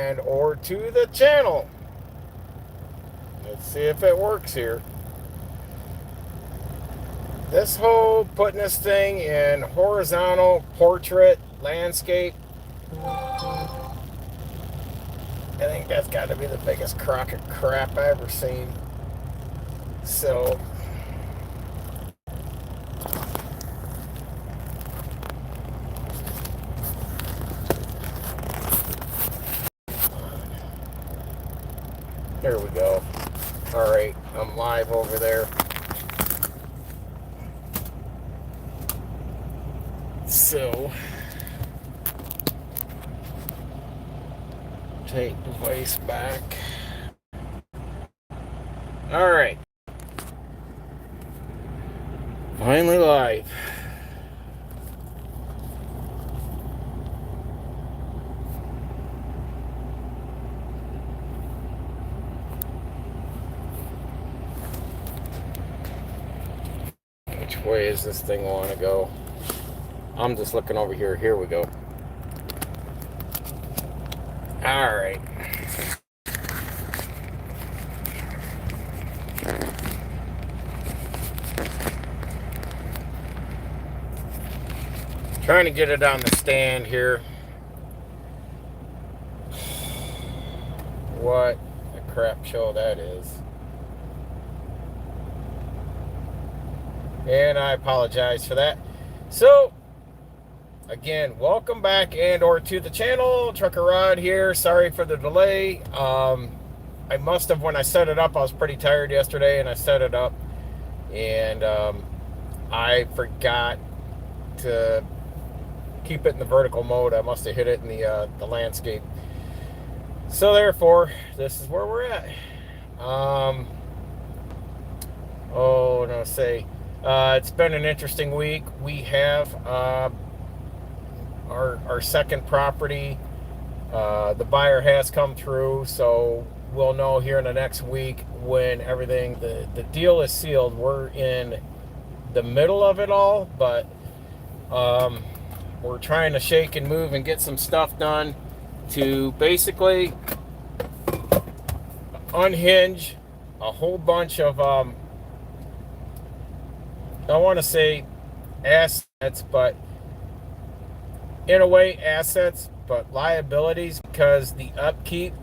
and or to the channel. Let's see if it works here. This whole putting this thing in horizontal portrait landscape, I think that's got to be the biggest crock of crap I've ever seen. So there we go. All right, I'm live over there. So take device back. All right, finally live. Which way does this thing want to go? I'm just looking over here. Here we go. All right. Trying to get it on the stand here. What a crap show that is. And I apologize for that. So, again, welcome back and or to the channel. Trucker Rod here. Sorry for the delay. I must have, when I set it up, I was pretty tired yesterday and I set it up. And I forgot to keep it in the vertical mode. I must have hit it in the landscape. So therefore, this is where we're at. It's been an interesting week. We have our second property. The buyer has come through, so we'll know here in the next week when everything, the deal is sealed. We're in the middle of it all, but we're trying to shake and move and get some stuff done to basically unhinge a whole bunch of I want to say assets, but in a way assets, but liabilities, because the upkeep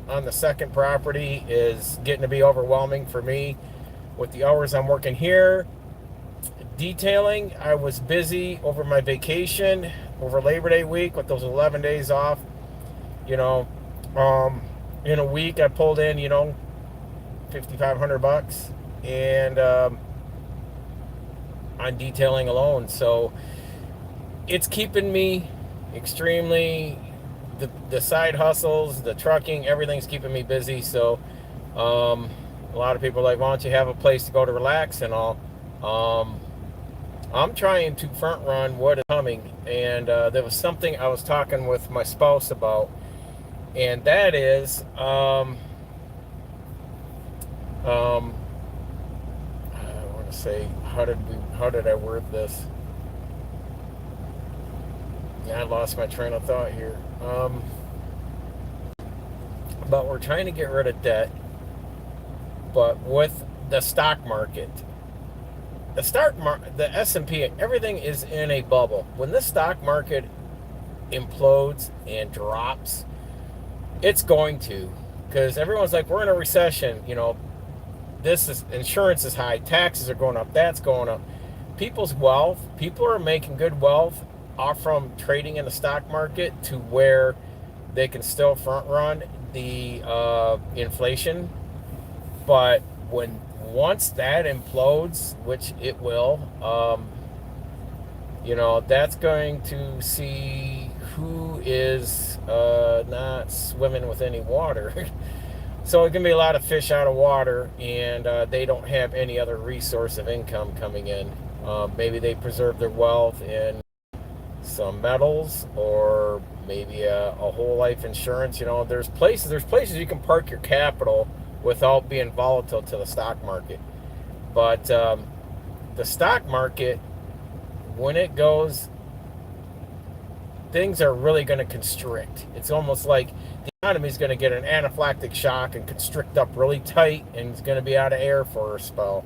on the second property is getting to be overwhelming for me with the hours I'm working here. Detailing, I was busy over my vacation, over Labor Day week with those 11 days off. In a week I pulled in, $5,500, and on detailing alone. So it's keeping me extremely, the side hustles, the trucking, everything's keeping me busy. So a lot of people are like, why don't you have a place to go to relax and all? I'm trying to front run what is coming, and there was something I was talking with my spouse about, and that is I want to say, how did I word this? Yeah, I lost my train of thought here. But we're trying to get rid of debt, but with the stock market, the S&P, everything is in a bubble. When the stock market implodes and drops, it's going to, because everyone's like, we're in a recession. This is, insurance is high, taxes are going up, that's going up. People's wealth, people are making good wealth off from trading in the stock market to where they can still front run the inflation. But once that implodes, which it will, that's going to see who is not swimming with any water. So it's going to be a lot of fish out of water, and they don't have any other resource of income coming in. Maybe they preserve their wealth in some metals, or maybe a whole life insurance. There's places you can park your capital without being volatile to the stock market. But the stock market, when it goes, things are really going to constrict. It's almost like the economy is going to get an anaphylactic shock and constrict up really tight, and it's going to be out of air for a spell.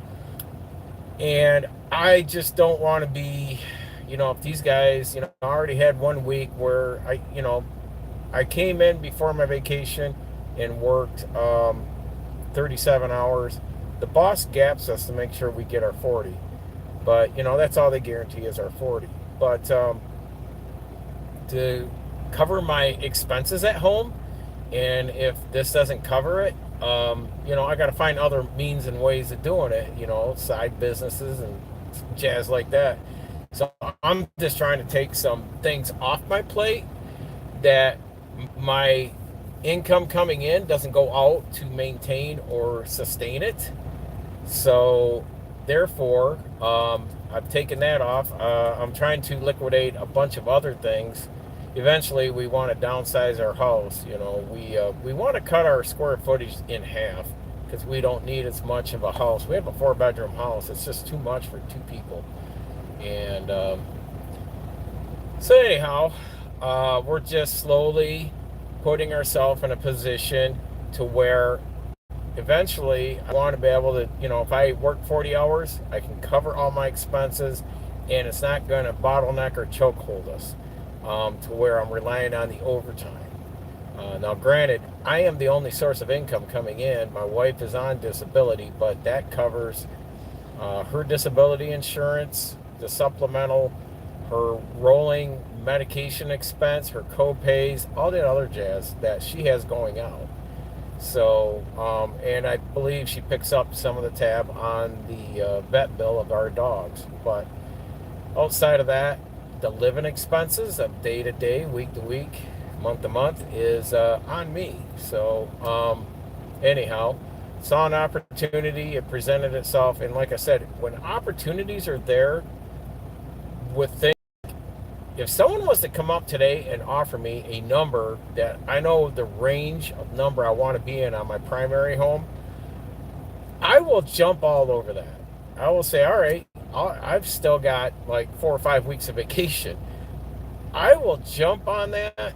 And I just don't want to be, if these guys, I already had 1 week where I came in before my vacation and worked 37 hours. The boss gaps us to make sure we get our 40. But, that's all they guarantee is our 40. But to cover my expenses at home, and if this doesn't cover it, I got to find other means and ways of doing it, side businesses and jazz like that. So I'm just trying to take some things off my plate that my income coming in doesn't go out to maintain or sustain it. So therefore, I've taken that off. I'm trying to liquidate a bunch of other things. Eventually, we want to downsize our house. We want to cut our square footage in half because we don't need as much of a house. We have a 4-bedroom house. It's just too much for 2 people. And so anyhow, we're just slowly putting ourselves in a position to where eventually I want to be able to, if I work 40 hours, I can cover all my expenses and it's not going to bottleneck or chokehold us to where I'm relying on the overtime. Now, granted, I am the only source of income coming in. My wife is on disability, but that covers her disability insurance, the supplemental, her rolling medication expense, her co-pays, all that other jazz that she has going out. So, and I believe she picks up some of the tab on the vet bill of our dogs. But outside of that, the living expenses of day to day, week to week, month to month is on me. So, anyhow, saw an opportunity, it presented itself, and like I said, when opportunities are there with things, if someone was to come up today and offer me a number that I know the range of number I want to be in on my primary home, I will jump all over that. I will say, all right, I've still got like 4 or 5 weeks of vacation. I will jump on that,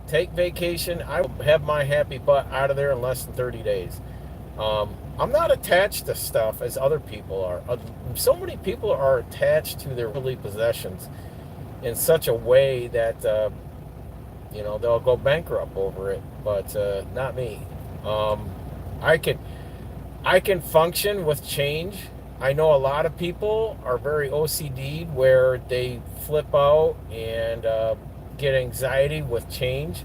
take vacation. I will have my happy butt out of there in less than 30 days. I'm not attached to stuff as other people are. So many people are attached to their worldly possessions in such a way that they'll go bankrupt over it, but not me. I can function with change. I know a lot of people are very OCD'd where they flip out and get anxiety with change.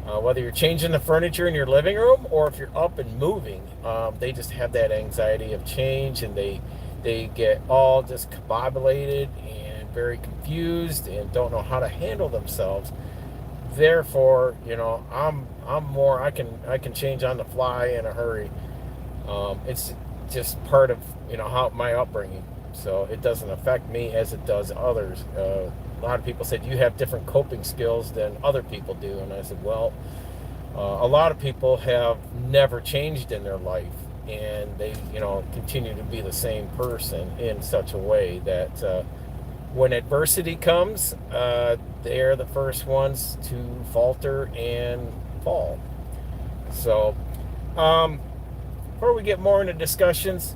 Whether you're changing the furniture in your living room or if you're up and moving, they just have that anxiety of change, and they get all discombobulated and very confused and don't know how to handle themselves. Therefore, I'm more, I can change on the fly in a hurry. It's just part of how my upbringing, so it doesn't affect me as it does others. A lot of people said you have different coping skills than other people do, and I said, well, a lot of people have never changed in their life, and they continue to be the same person in such a way that when adversity comes, they're the first ones to falter and fall. So before we get more into discussions,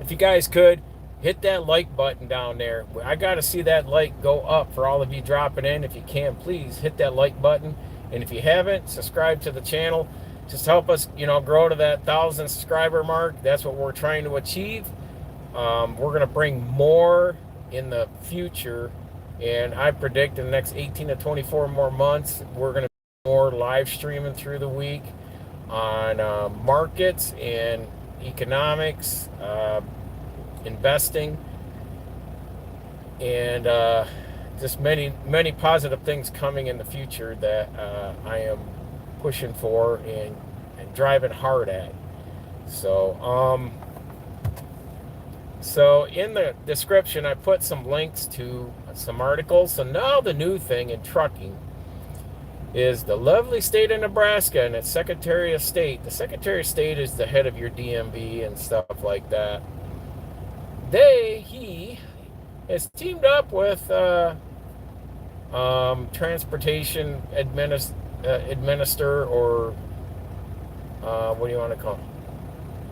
if you guys could hit that like button down there. I got to see that like go up for all of you dropping in. If you can, please hit that like button. And if you haven't, subscribe to the channel. Just help us, grow to that 1,000 subscriber mark. That's what we're trying to achieve. We're going to bring more in the future. And I predict in the next 18 to 24 more months, we're going to be more live streaming through the week on markets and economics, investing, and just many positive things coming in the future that I am pushing for and driving hard at. So in the description I put some links to some articles. So now the new thing in trucking is the lovely state of Nebraska and its Secretary of State. The Secretary of State is the head of your DMV and stuff like that. He has teamed up with Transportation administer, or what do you want to call it?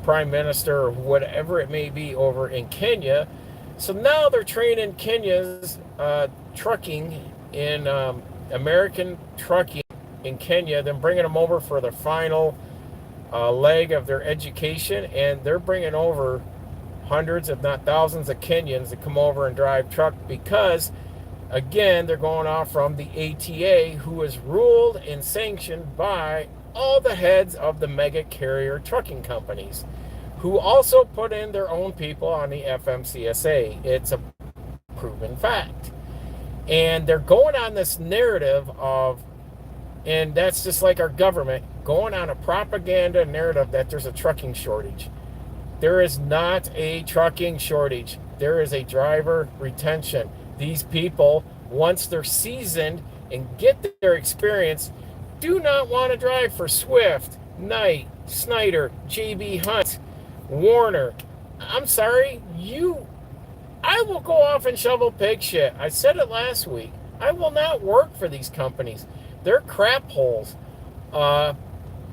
Prime Minister, or whatever it may be, over in Kenya. So now they're training Kenya's trucking in American trucking in Kenya, then bringing them over for the final leg of their education, and they're bringing over hundreds, if not thousands, of Kenyans to come over and drive truck because, again, they're going off from the ATA, who is ruled and sanctioned by all the heads of the mega carrier trucking companies, who also put in their own people on the FMCSA. It's a proven fact. And they're going on this narrative of, and that's just like our government, going on a propaganda narrative that there's a trucking shortage. There is not a trucking shortage. There is a driver retention. These people, once they're seasoned and get their experience, do not want to drive for Swift, Knight, Snyder, JB Hunt, Warner. I'm sorry, I will go off and shovel pig shit. I said it last week. I will not work for these companies. They're crap holes.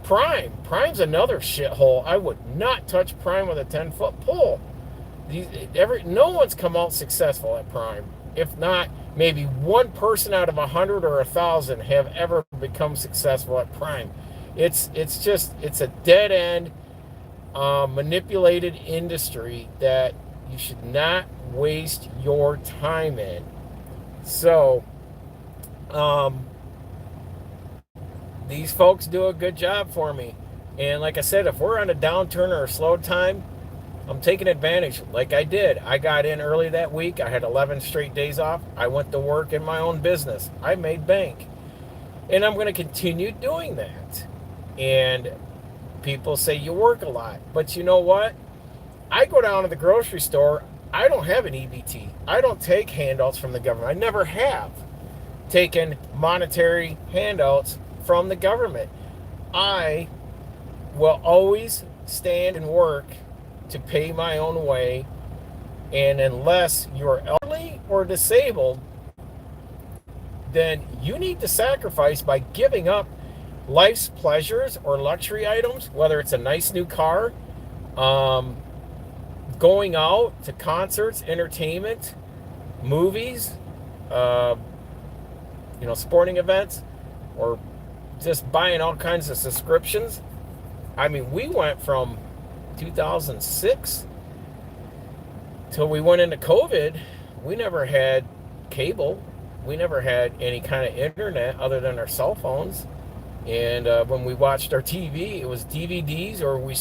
Prime's another shithole. I would not touch Prime with a 10-foot pole. No one's come out successful at Prime. If not, maybe one person out of 100 or 1,000 have ever become successful at Prime. It's a dead end, manipulated industry that you should not waste your time in. So, these folks do a good job for me. And like I said, if we're on a downturn or a slow time, I'm taking advantage like I did. I got in early that week. I had 11 straight days off. I went to work in my own business. I made bank. And I'm going to continue doing that. And people say you work a lot. But you know what? I go down to the grocery store. I don't have an EBT. I don't take handouts from the government. I never have taken monetary handouts from the government. I will always stand and work to pay my own way, and unless you're elderly or disabled, then you need to sacrifice by giving up life's pleasures or luxury items, whether it's a nice new car, going out to concerts, entertainment, movies, sporting events, or just buying all kinds of subscriptions. I mean, we went from 2006 till we went into COVID. We never had cable. We never had any kind of internet other than our cell phones. And when we watched our TV, it was DVDs, or we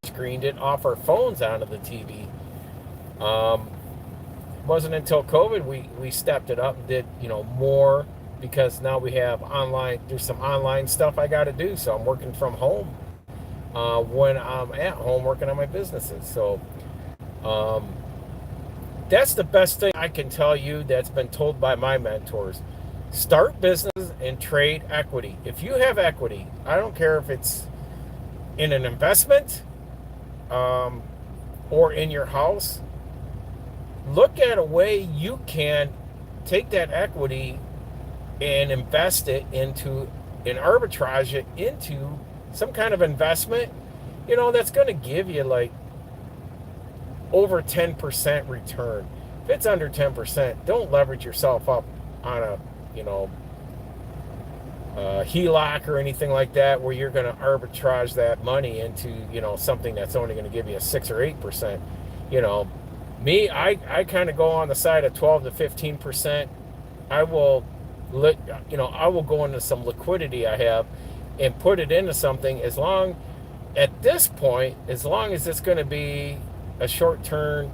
screened it off our phones onto the TV. It wasn't until COVID we stepped it up and did more, because now we have online. There's some online stuff I got to do, so I'm working from home when I'm at home working on my businesses. So that's the best thing I can tell you that's been told by my mentors. Start business and trade equity. If you have equity, I don't care if it's in an investment or in your house, look at a way you can take that equity and invest it into, and arbitrage it into some kind of investment, that's going to give you like over 10% return. If it's under 10%, don't leverage yourself up on a, HELOC or anything like that, where you're going to arbitrage that money into, something that's only going to give you a 6 or 8%. Me, I kind of go on the side of 12 to 15%. I will go into some liquidity I have and put it into something, as long as it's going to be a short term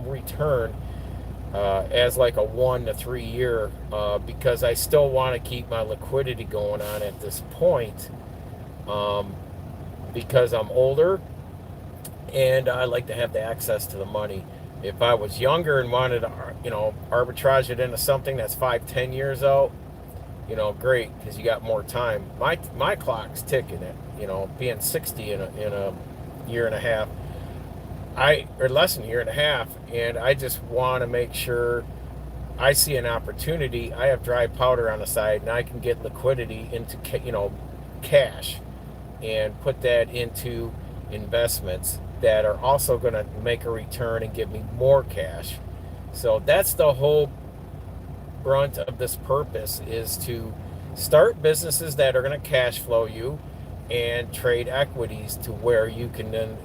return, as like a 1 to 3 year, because I still want to keep my liquidity going on at this point, because I'm older and I like to have the access to the money. If I was younger and wanted to, arbitrage it into something that's 5-10 years out, great, because you got more time. My clock's ticking it, being 60 in a year and a half, or less than a year and a half, and I just want to make sure I see an opportunity. I have dry powder on the side, and I can get liquidity into cash, and put that into investments that are also going to make a return and give me more cash. So that's the whole brunt of this purpose, is to start businesses that are going to cash flow you and trade equities to where you can then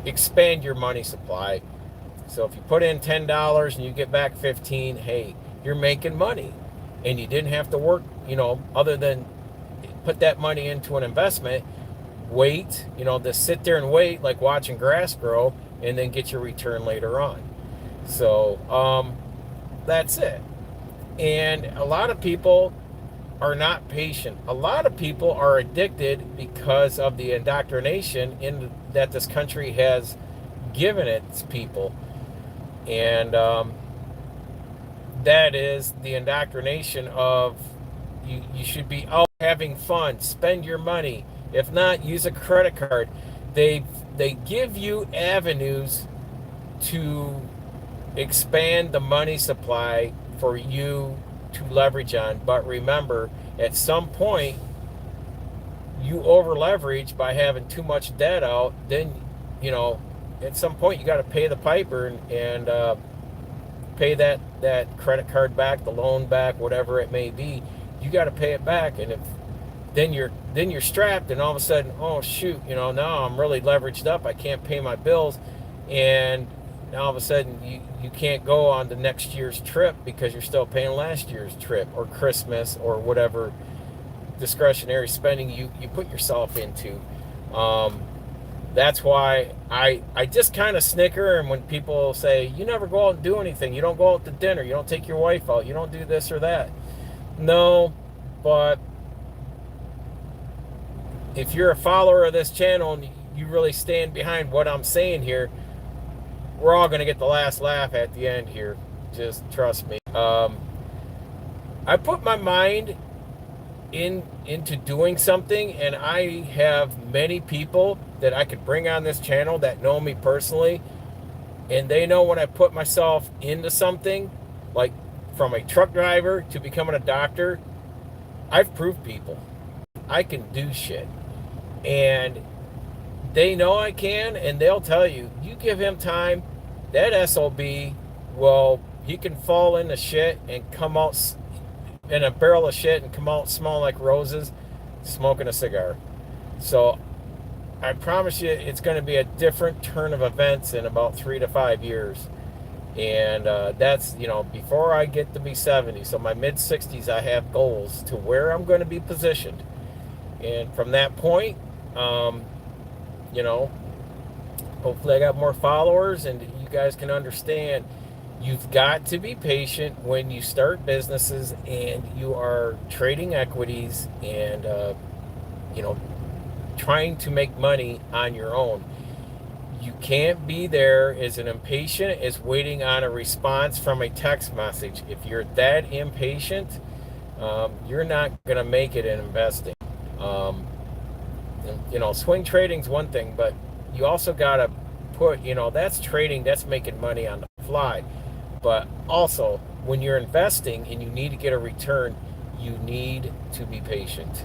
expand your money supply. So if you put in $10 and you get back 15, hey, you're making money, and you didn't have to work, other than put that money into an investment, wait, just sit there and wait like watching grass grow, and then get your return later on. So that's it. And a lot of people are not patient. A lot of people are addicted because of the indoctrination that this country has given its people. And that is the indoctrination of you should be out having fun, spend your money. If not, use a credit card. They give you avenues to expand the money supply for you to leverage on. But remember, at some point, you over leverage by having too much debt out. Then, at some point, you got to pay the piper, and pay that credit card back, the loan back, whatever it may be. You got to pay it back. And if then you're strapped, and all of a sudden, oh shoot, now I'm really leveraged up, I can't pay my bills, and now all of a sudden you can't go on the next year's trip because you're still paying last year's trip, or Christmas, or whatever discretionary spending you put yourself into. That's why I just kind of snicker, and when people say, you never go out and do anything, you don't go out to dinner, you don't take your wife out, you don't do this or that. No, but if you're a follower of this channel and you really stand behind what I'm saying here, we're all going to get the last laugh at the end here. Just trust me. I put my mind into doing something, and I have many people that I could bring on this channel that know me personally, and they know when I put myself into something, like from a truck driver to becoming a doctor, I've proved people I can do shit. And they know I can, and they'll tell you, you give him time, that SOB, well, he can fall into shit and come out in a barrel of shit and come out smelling like roses, smoking a cigar. So I promise you, it's going to be a different turn of events in about 3 to 5 years. And that's, before I get to be 70. So my mid-60s, I have goals to where I'm going to be positioned. And from that point, hopefully I got more followers, and you guys can understand you've got to be patient when you start businesses and you are trading equities and, trying to make money on your own. You can't be there as an impatient as waiting on a response from a text message. If you're that impatient, you're not going to make it in investing. Swing trading's one thing, but you also got to put, that's trading, that's making money on the fly. But also, when you're investing and you need to get a return, you need to be patient.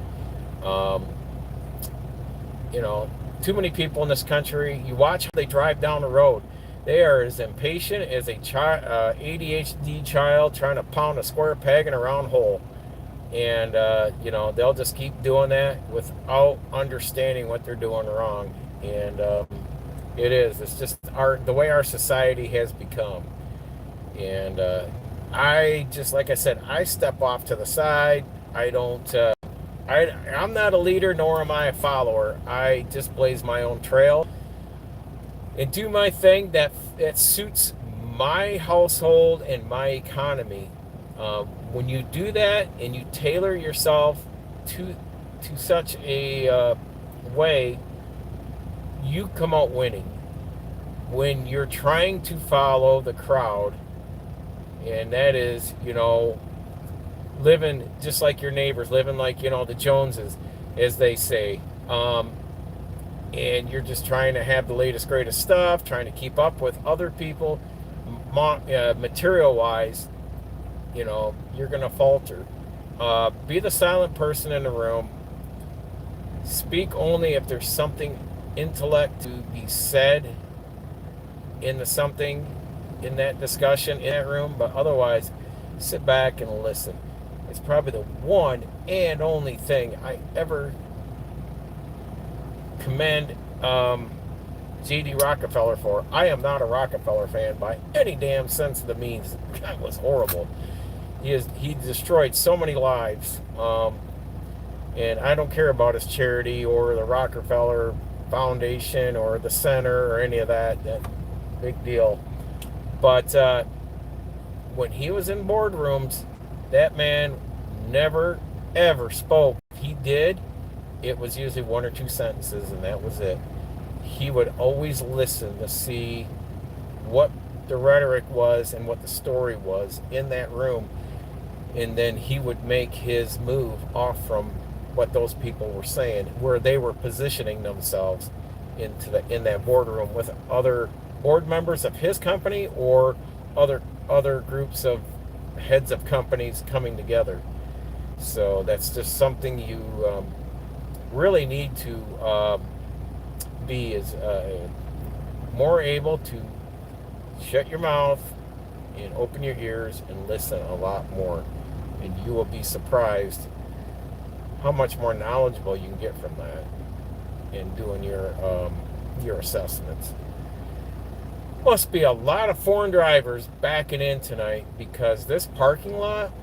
Too many people in this country, you watch how they drive down the road. They are as impatient as a ADHD child trying to pound a square peg in a round hole. And, they'll just keep doing that without understanding what they're doing wrong. And it's just the way our society has become. And like I said, I step off to the side. I don't, I'm not a leader, nor am I a follower. I just blaze my own trail and do my thing that suits my household and my economy. When you do that and you tailor yourself to such a way, you come out winning. When you're trying to follow the crowd, and that is, living just like your neighbors, living like, the Joneses, as they say, and you're just trying to have the latest, greatest stuff, trying to keep up with other people. material wise, you're going to falter. Be the silent person in the room. Speak only if there's something intellect to be said in the something in that discussion in that room, but otherwise, sit back and listen. It's probably the one and only thing I ever commend J.D. Rockefeller for. I am not a Rockefeller fan by any damn sense of the means. That was horrible. He destroyed so many lives, and I don't care about his charity or the Rockefeller Foundation or the center or any of that. That big deal. But when he was in boardrooms, that man never ever spoke. If he did, it was usually one or two sentences, and that was it. He would always listen to see what the rhetoric was and what the story was in that room, and then he would make his move off from what those people were saying, where they were positioning themselves in that boardroom with other board members of his company or other groups of heads of companies coming together. So that's just something you really need to be is more able to shut your mouth and open your ears and listen a lot more, and you will be surprised how much more knowledgeable you can get from that in doing your assessments. Must be a lot of foreign drivers backing in tonight, because this parking lot,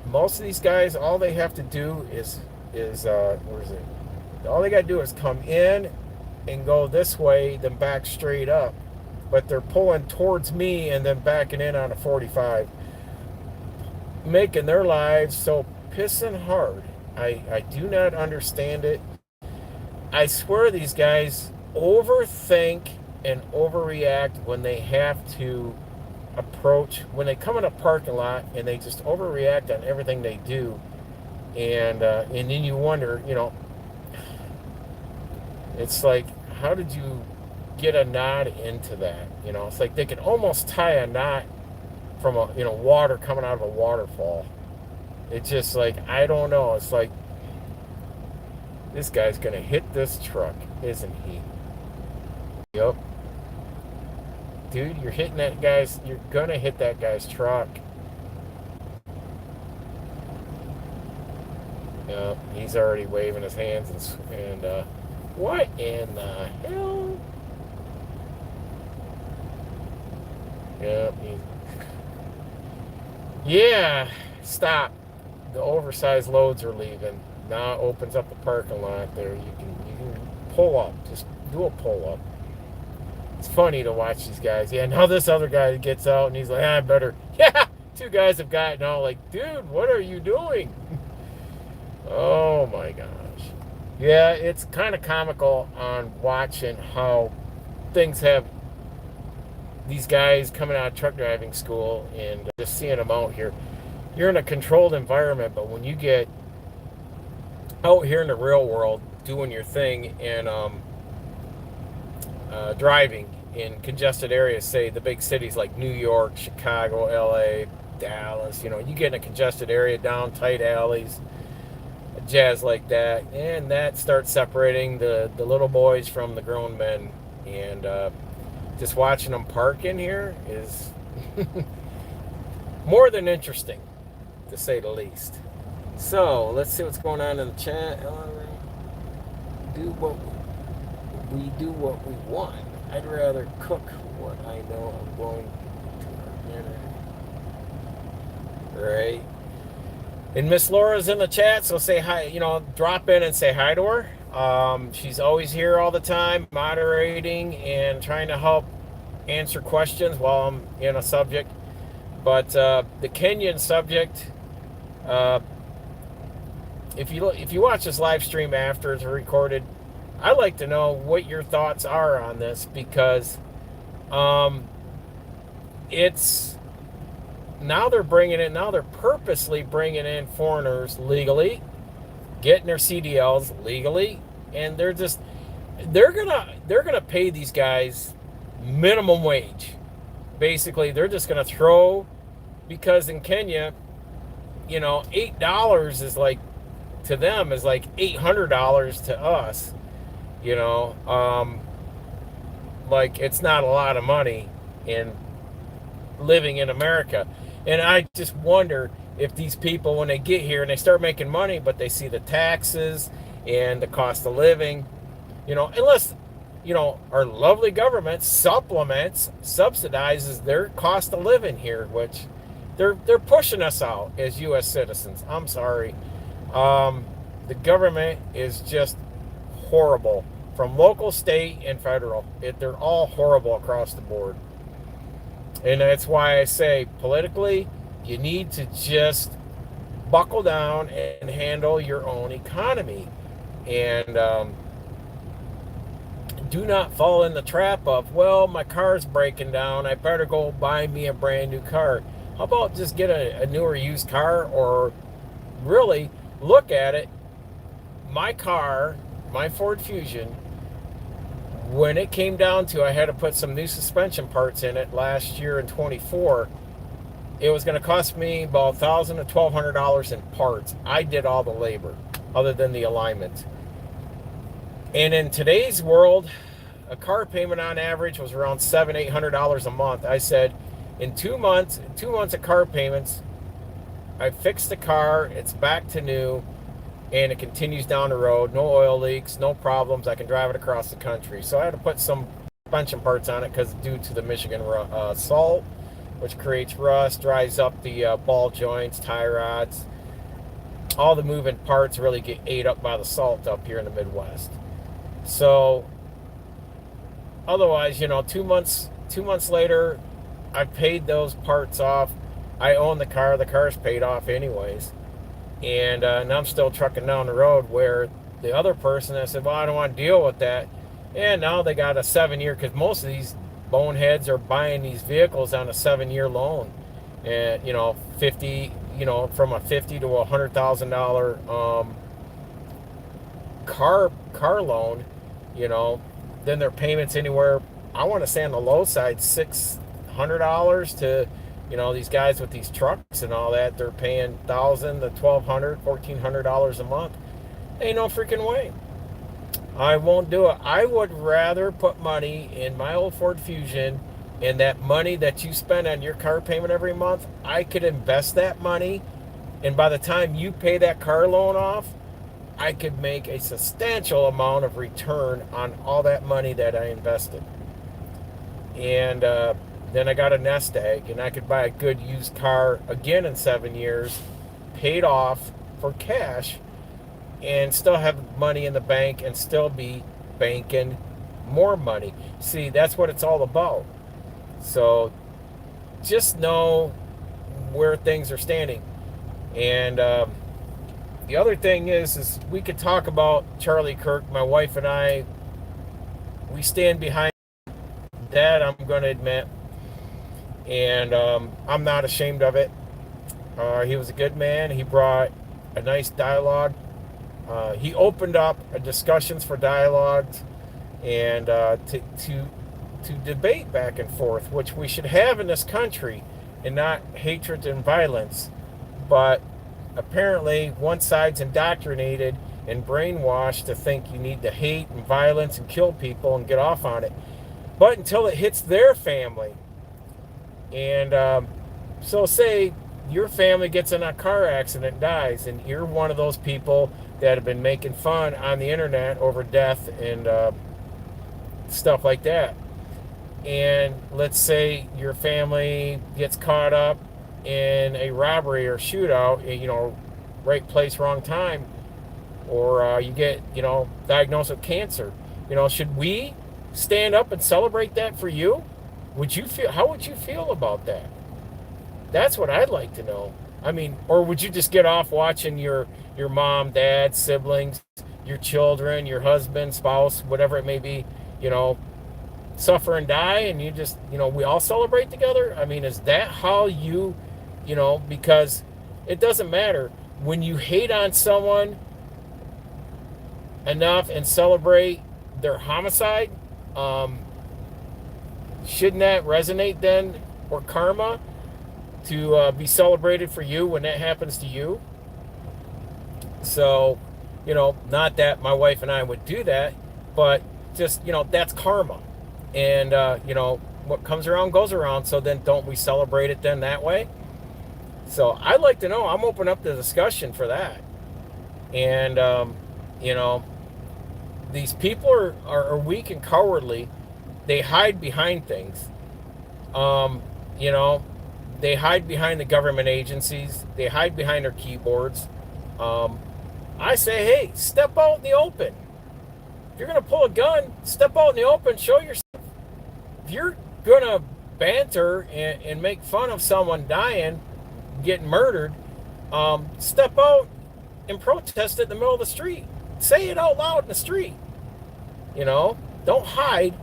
most of these guys, all they have to do is where is it? All they got to do is come in and go this way, then back straight up. But they're pulling towards me and then backing in on a 45, making their lives so pissing hard. I do not understand it. I swear these guys overthink and overreact when they have to approach, when they come in a parking lot, and they just overreact on everything they do. And then you wonder, it's like, how did you get a knot into that? It's like they can almost tie a knot from water coming out of a waterfall. It's just like, I don't know. It's like, this guy's gonna hit this truck, isn't he? Yep. Dude, you're gonna hit that guy's truck. Yep, he's already waving his hands and what in the hell? Yep. Yeah, stop. The oversized loads are leaving. Now it opens up the parking lot there. You can pull up. Just do a pull up. It's funny to watch these guys. Yeah, now this other guy gets out and he's like, I better. Yeah, two guys have gotten out like, dude, what are you doing? Oh my gosh. Yeah, it's kind of comical on watching how things have these guys coming out of truck driving school and just seeing them out here. You're in a controlled environment, but when you get out here in the real world doing your thing and driving in congested areas, say the big cities like New York, Chicago, LA, Dallas, you get in a congested area, down tight alleys, jazz like that, and that starts separating the little boys from the grown men. And just watching them park in here is more than interesting, to say the least. So let's see what's going on in the chat. Do what we want. I'd rather cook what I know I'm going to dinner. Right. And Miss Laura's in the chat, so say hi. Drop in and say hi to her. She's always here all the time, moderating and trying to help answer questions while I'm in a subject. But the Kenyan subject, if you watch this live stream after it's recorded, I'd like to know what your thoughts are on this, because it's now they're purposely bringing in foreigners legally, getting their CDLs legally, and they're gonna pay these guys minimum wage. basically they're just going to throw, because in Kenya, $8 is like, to them, is like $800 to us. You know, like, it's not a lot of money in living in America. And I just wonder if these people, when they get here and they start making money, but they see the taxes and the cost of living, unless, our lovely government subsidizes their cost of living here, which they're pushing us out as U.S. citizens. I'm sorry. The government is just horrible, from local, state, and federal. They're all horrible across the board. And that's why I say, politically, you need to just buckle down and handle your own economy. And do not fall in the trap of, well, my car's breaking down, I better go buy me a brand new car. How about just get a newer used car? Or really look at it. My car, my Ford Fusion, when it came down to, I had to put some new suspension parts in it last year in 24. It was going to cost me about $1,000 to $1,200 in parts. I did all the labor, other than the alignment. And in today's world, a car payment on average was around $700, $800 a month. I said, in 2 months of car payments, I fixed the car. It's back to new. And it continues down the road. No oil leaks, no problems. I can drive it across the country. So I had to put some suspension parts on it because due to the Michigan salt, which creates rust, dries up the ball joints, tie rods. All the moving parts really get ate up by the salt up here in the Midwest. So otherwise, 2 months later, I paid those parts off. I own the car. The car's paid off anyways. And now I'm still trucking down the road, where the other person, I said, well, I don't want to deal with that. And now they got a 7-year, because most of these boneheads are buying these vehicles on a 7-year loan. And, 50, from a $50,000 to $100,000 car loan, then their payments anywhere, I want to say on the low side, $600 to, these guys with these trucks and all that, they're paying $1,000 to $1,200, $1,400 a month. Ain't no freaking way. I won't do it. I would rather put money in my old Ford Fusion, and that money that you spend on your car payment every month, I could invest that money, and by the time you pay that car loan off, I could make a substantial amount of return on all that money that I invested. And then I got a nest egg, and I could buy a good used car again in 7 years, paid off for cash, and still have money in the bank and still be banking more money. See, that's what it's all about. So just know where things are standing. And the other thing is we could talk about Charlie Kirk. My wife and I, we stand behind that, I'm going to admit. And I'm not ashamed of it. He was a good man. He brought a nice dialogue. He opened up discussions for dialogues and to debate back and forth, which we should have in this country, and not hatred and violence. But apparently one side's indoctrinated and brainwashed to think you need to hate and violence and kill people and get off on it. But until it hits their family, and so say your family gets in a car accident and dies, and you're one of those people that have been making fun on the internet over death and stuff like that. And let's say your family gets caught up in a robbery or shootout, right place, wrong time, or you get, diagnosed with cancer. Should we stand up and celebrate that for you? How would you feel about that? That's what I'd like to know. I mean, or would you just get off watching your mom, dad, siblings, your children, your husband, spouse, whatever it may be, suffer and die, and you just, we all celebrate together? I mean, is that how you, because it doesn't matter. When you hate on someone enough and celebrate their homicide, shouldn't that resonate then or karma to be celebrated for you when that happens to you. So, not that my wife and I would do that, but just, that's karma. And, what comes around goes around. So then don't we celebrate it then that way? So I'd like to know. I'm open up the discussion for that. And, you know, these people are weak and cowardly. They hide behind things. Um, you know, they hide behind the government agencies. They hide behind their keyboards. Um, I say, hey, step out in the open. If you're going to pull a gun, step out in the open, show yourself. If you're going to banter and make fun of someone dying, getting murdered, step out and protest it in the middle of the street. Say it out loud in the street. Don't hide,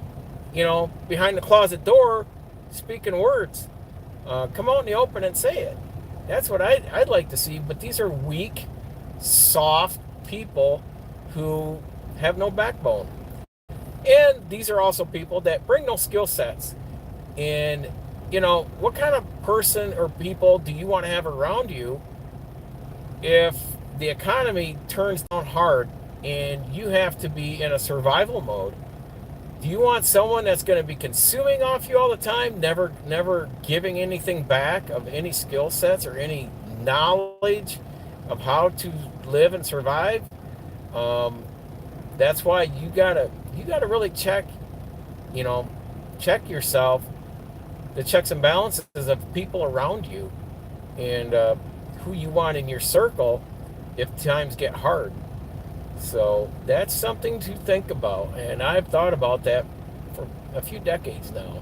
behind the closet door speaking words. Come out in the open and say it. That's what I'd like to see. But these are weak, soft people who have no backbone. And these are also people that bring no skill sets. And, what kind of person or people do you want to have around you if the economy turns down hard and you have to be in a survival mode? Do you want someone that's going to be consuming off you all the time, never giving anything back of any skill sets or any knowledge of how to live and survive? That's why you gotta really check yourself, the checks and balances of people around you, and who you want in your circle if times get hard. So that's something to think about, and I've thought about that for a few decades now.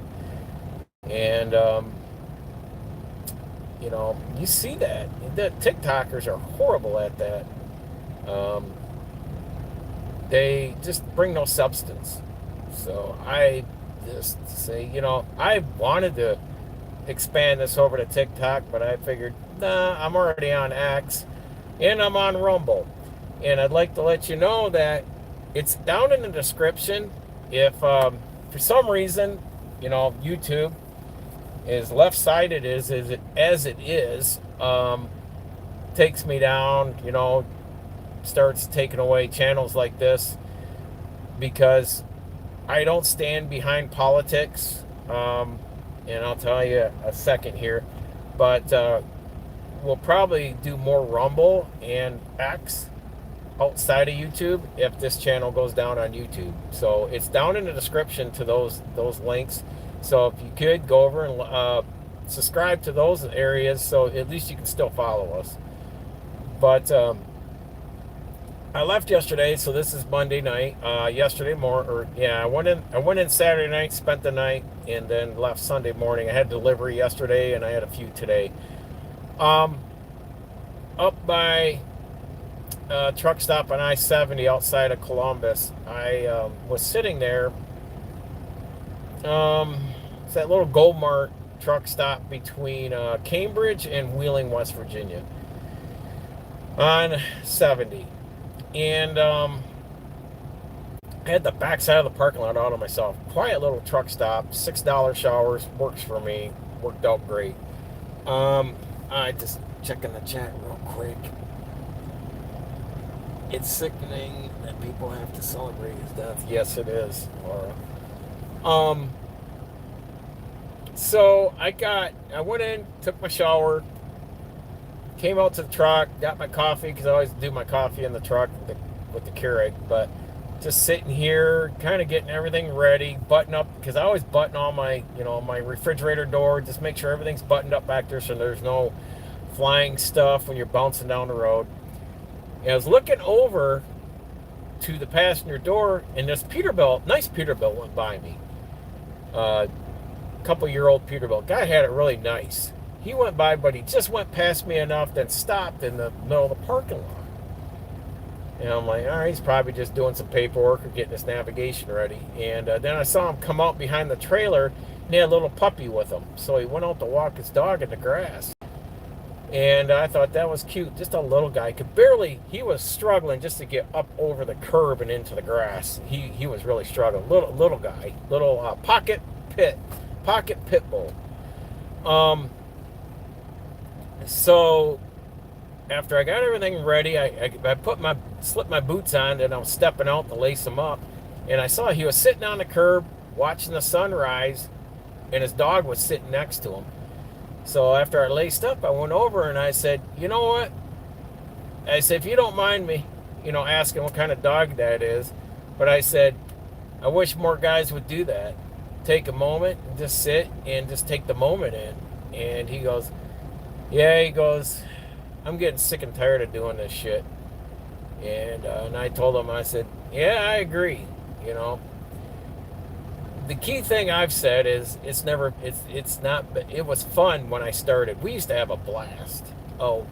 And you see that the TikTokers are horrible at that. They just bring no substance. So I just say, I wanted to expand this over to TikTok, but I figured, nah, I'm already on X and I'm on Rumble. And I'd like to let you know that it's down in the description. If for some reason, YouTube is left-sided as it is, takes me down, starts taking away channels like this because I don't stand behind politics. And I'll tell you a second here, but we'll probably do more Rumble and X outside of YouTube if this channel goes down on YouTube. So it's down in the description to those links. So if you could go over and subscribe to those areas, so at least you can still follow us. But I left yesterday, so this is Monday night. I went in Saturday night, spent the night, and then left Sunday morning. I had delivery yesterday, and I had a few today. Up by truck stop on I-70 outside of Columbus, I was sitting there. It's that little Gold Mart truck stop between Cambridge and Wheeling, West Virginia, on 70. And I had the backside of the parking lot all to myself. Quiet little truck stop, $6 showers, works for me. Worked out great. I just checking the chat real quick. It's sickening that people have to celebrate his death. Yes, it is, Laura. So I went in, took my shower, came out to the truck, got my coffee, because I always do my coffee in the truck with the Keurig, but just sitting here, kind of getting everything ready, button up, because I always button all my, my refrigerator door, just make sure everything's buttoned up back there so there's no flying stuff when you're bouncing down the road. And I was looking over to the passenger door, and this nice Peterbilt went by me. Couple-year-old Peterbilt. Guy had it really nice. He went by, but he just went past me enough, then stopped in the middle of the parking lot. And I'm like, all right, he's probably just doing some paperwork or getting his navigation ready. And then I saw him come out behind the trailer, and he had a little puppy with him. So he went out to walk his dog in the grass. And I thought that was cute. Just a little guy. He was struggling just to get up over the curb and into the grass. He was really struggling. Little guy. Little pocket pit bull. Um, so after I got everything ready, I slipped my boots on, and I was stepping out to lace them up, and I saw he was sitting on the curb watching the sunrise, and his dog was sitting next to him. So after I laced up, I went over and I said, you know what? I said, if you don't mind me, asking what kind of dog that is, but I said, I wish more guys would do that. Take a moment and just sit and just take the moment in. And he goes, yeah, he goes, I'm getting sick and tired of doing this shit. And I told him, I said, yeah, I agree. You know, the key thing I've said is it's not, it was fun when I started. We used to have a blast. Oh,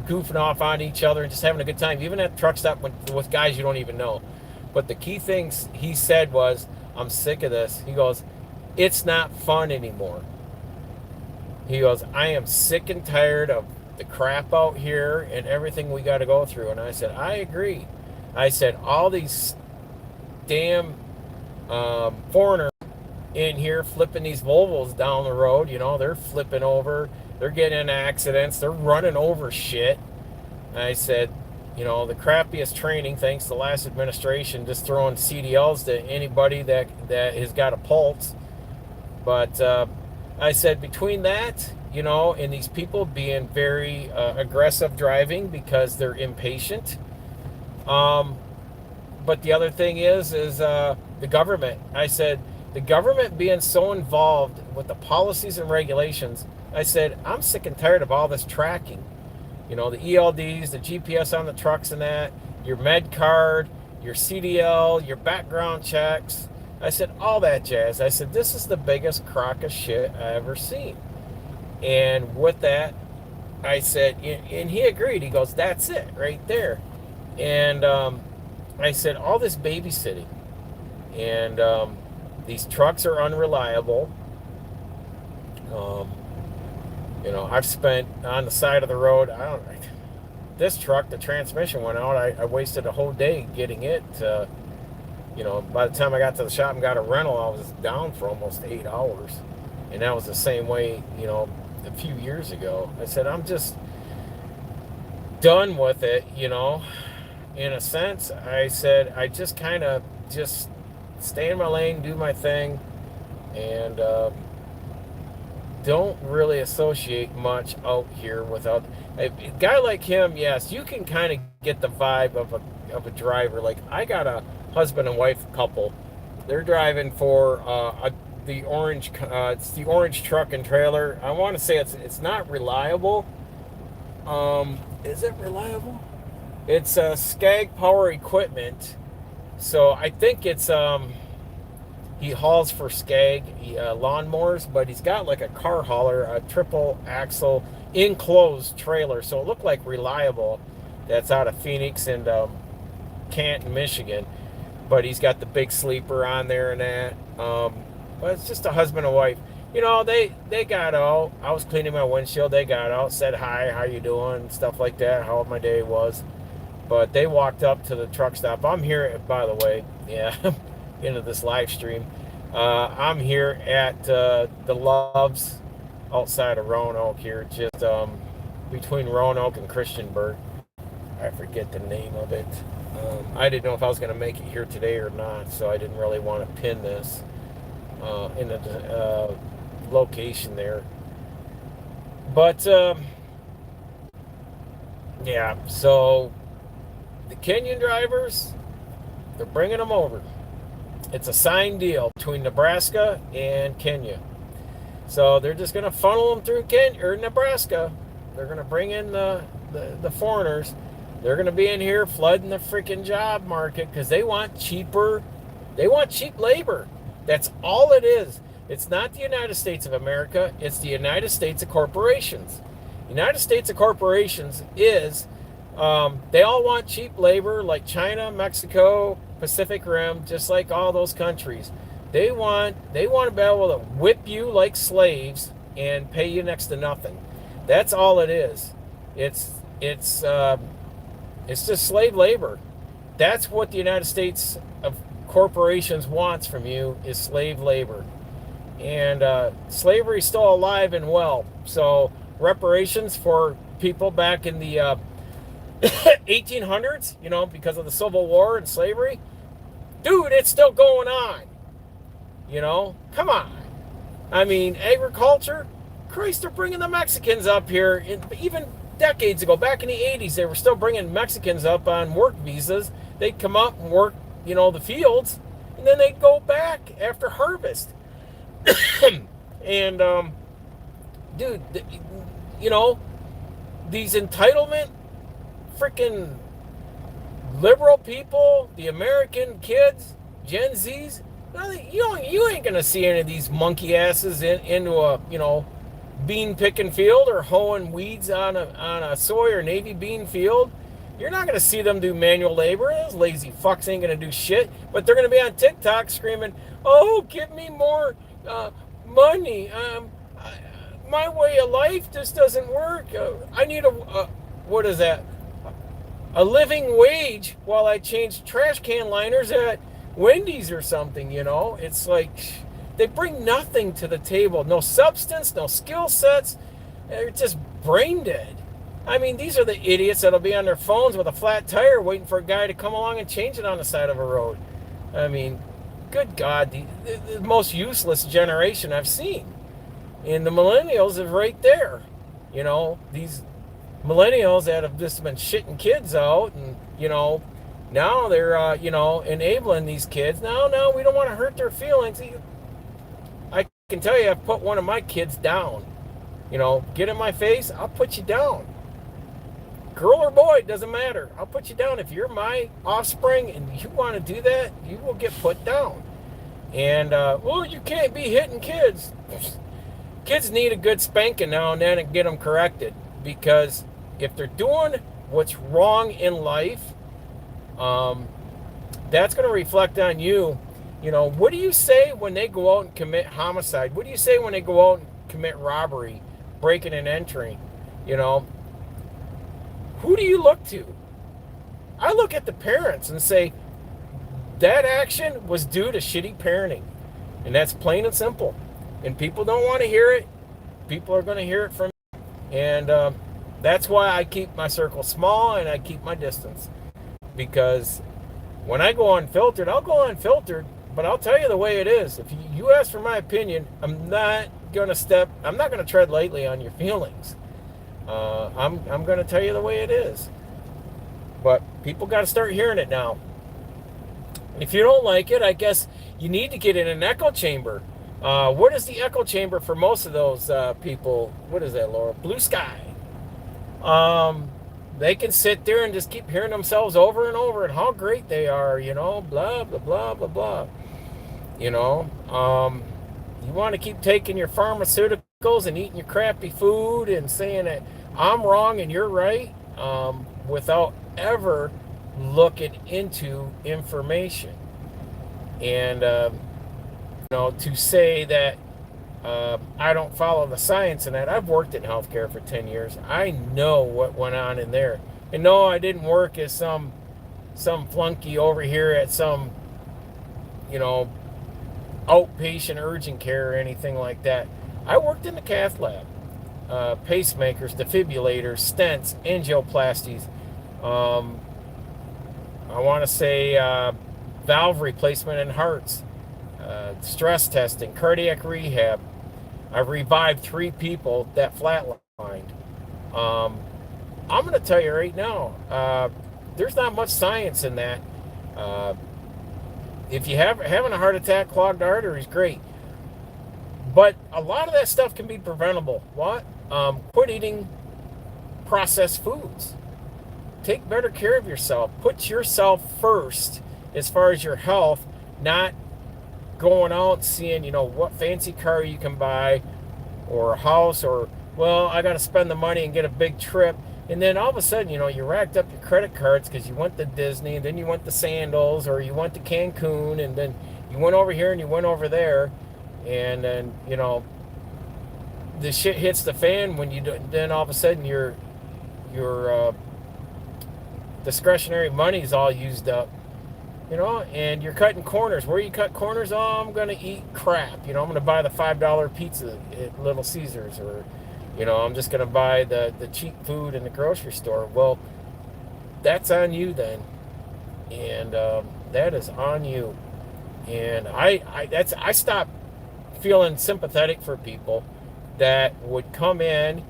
goofing off on each other and just having a good time, even at the truck stop with guys you don't even know. But the key things he said was, I'm sick of this. He goes, it's not fun anymore. He goes, I am sick and tired of the crap out here and everything we got to go through. And I said, I agree. I said, all these damn foreigners in here flipping these Volvos down the road, they're flipping over, they're getting in accidents, they're running over shit. And I said, the crappiest training, thanks to the last administration, just throwing CDLs to anybody that has got a pulse. But I said, between that, and these people being very aggressive driving because they're impatient. But the other thing is the government. I said, the government being so involved with the policies and regulations, I said, I'm sick and tired of all this tracking. The ELDs, the GPS on the trucks and that, your med card, your CDL, your background checks. I said, all that jazz. I said, this is the biggest crock of shit I ever seen. And with that, I said, and he agreed. He goes, that's it right there. And I said, all this babysitting. And these trucks are unreliable. I've spent on the side of the road, this truck, the transmission went out. I wasted a whole day getting it. By the time I got to the shop and got a rental, I was down for almost 8 hours. And that was the same way, a few years ago. I said, I'm just done with it, in a sense. I said, I just kind of just stay in my lane, do my thing, and don't really associate much out here without a guy like him. Yes, you can kind of get the vibe of a driver. Like, I got a husband and wife couple. They're driving for it's the orange truck and trailer. I want to say it's not reliable. Is it reliable? It's Skag Power Equipment. So I think it's he hauls for Skag lawnmowers, but he's got like a car hauler, a triple axle enclosed trailer. So it looked like reliable. That's out of Phoenix and Canton, Michigan. But he's got the big sleeper on there and that. But it's just a husband and wife. They got out. I was cleaning my windshield. They got out, said hi, how you doing, stuff like that, how my day was. But they walked up to the truck stop. I'm here, by the way, yeah, into this live stream. I'm here at the Loves outside of Roanoke here, just between Roanoke and Christiansburg. I forget the name of it. I didn't know if I was going to make it here today or not, so I didn't really want to pin this in the location there. But, yeah, so the Kenyan drivers, they're bringing them over. It's a signed deal between Nebraska and Kenya. So they're just going to funnel them through Kenya or Nebraska. They're going to bring in the foreigners. They're going to be in here flooding the freaking job market because they want cheap labor. That's all it is. It's not the United States of America. It's the United States of corporations. United States of corporations is, they all want cheap labor, like China, Mexico, Pacific Rim, just like all those countries. They want to be able to whip you like slaves and pay you next to nothing. That's all it is. It's just slave labor. That's what the United States of corporations wants from you, is slave labor. and slavery's still alive and well. So reparations for people back in the 1800s, because of the Civil War and slavery, dude, it's still going on. Come on. I mean, agriculture, Christ, they're bringing the Mexicans up here. Even decades ago, back in the 80s, they were still bringing Mexicans up on work visas. They'd come up and work, the fields, and then they'd go back after harvest. And, dude, you know, these entitlement freaking liberal people, the American kids, Gen Zs, you ain't gonna see any of these monkey asses into a bean picking field or hoeing weeds on a soy or navy bean field. You're not gonna see them do manual labor. Those lazy fucks ain't gonna do shit. But they're gonna be on TikTok screaming, "Oh, give me more money. My way of life just doesn't work. I need a what is that? A living wage while I change trash can liners at Wendy's or something." It's like they bring nothing to the table. No substance, no skill sets. They're just brain dead. I mean, these are the idiots that'll be on their phones with a flat tire waiting for a guy to come along and change it on the side of a road. I mean, good God, the most useless generation I've seen. And the millennials is right there. These millennials that have just been shitting kids out, and now they're enabling these kids. No, we don't want to hurt their feelings. I can tell you, I've put one of my kids down. Get in my face, I'll put you down. Girl or boy, it doesn't matter. I'll put you down. If you're my offspring and you want to do that, you will get put down. And well, you can't be hitting kids. Kids need a good spanking now and then and get them corrected, because if they're doing what's wrong in life, that's going to reflect on you. What do you say when they go out and commit homicide? What do you say when they go out and commit robbery, breaking and entering? Who do you look to? I look at the parents and say, that action was due to shitty parenting. And that's plain and simple. And people don't want to hear it. People are going to hear it from me. And that's why I keep my circle small and I keep my distance. Because when I go unfiltered, I'll go unfiltered, but I'll tell you the way it is. If you ask for my opinion, I'm not going to tread lightly on your feelings. I'm going to tell you the way it is. But people got to start hearing it now. If you don't like it, I guess you need to get in an echo chamber. What is the echo chamber for most of those people? What is that, Laura? Blue sky. They can sit there and just keep hearing themselves over and over and how great they are, blah, blah, blah, blah, blah. You want to keep taking your pharmaceuticals and eating your crappy food and saying that I'm wrong and you're right, without ever looking into information. And, to say that I don't follow the science in that. I've worked in healthcare for 10 years. I know what went on in there. And no, I didn't work as some flunky over here at some, outpatient urgent care or anything like that. I worked in the cath lab. Pacemakers, defibrillators, stents, angioplasties. I want to say valve replacement in hearts. Stress testing, cardiac rehab. I've revived 3 people that flatlined. I'm going to tell you right now, there's not much science in that. If you having a heart attack, clogged arteries, great. But a lot of that stuff can be preventable. What? Quit eating processed foods. Take better care of yourself. Put yourself first as far as your health, not going out seeing, what fancy car you can buy or a house, or, well, I got to spend the money and get a big trip. And then all of a sudden, you racked up your credit cards because you went to Disney, and then you went to Sandals, or you went to Cancun, and then you went over here and you went over there. And then, the shit hits the fan when you do, then all of a sudden your discretionary money's all used up. and you're cutting corners. Where you cut corners, oh, I'm going to eat crap. I'm going to buy the $5 pizza at Little Caesars, or, I'm just going to buy the cheap food in the grocery store. Well, that's on you then. And that is on you. And I stopped feeling sympathetic for people that would come in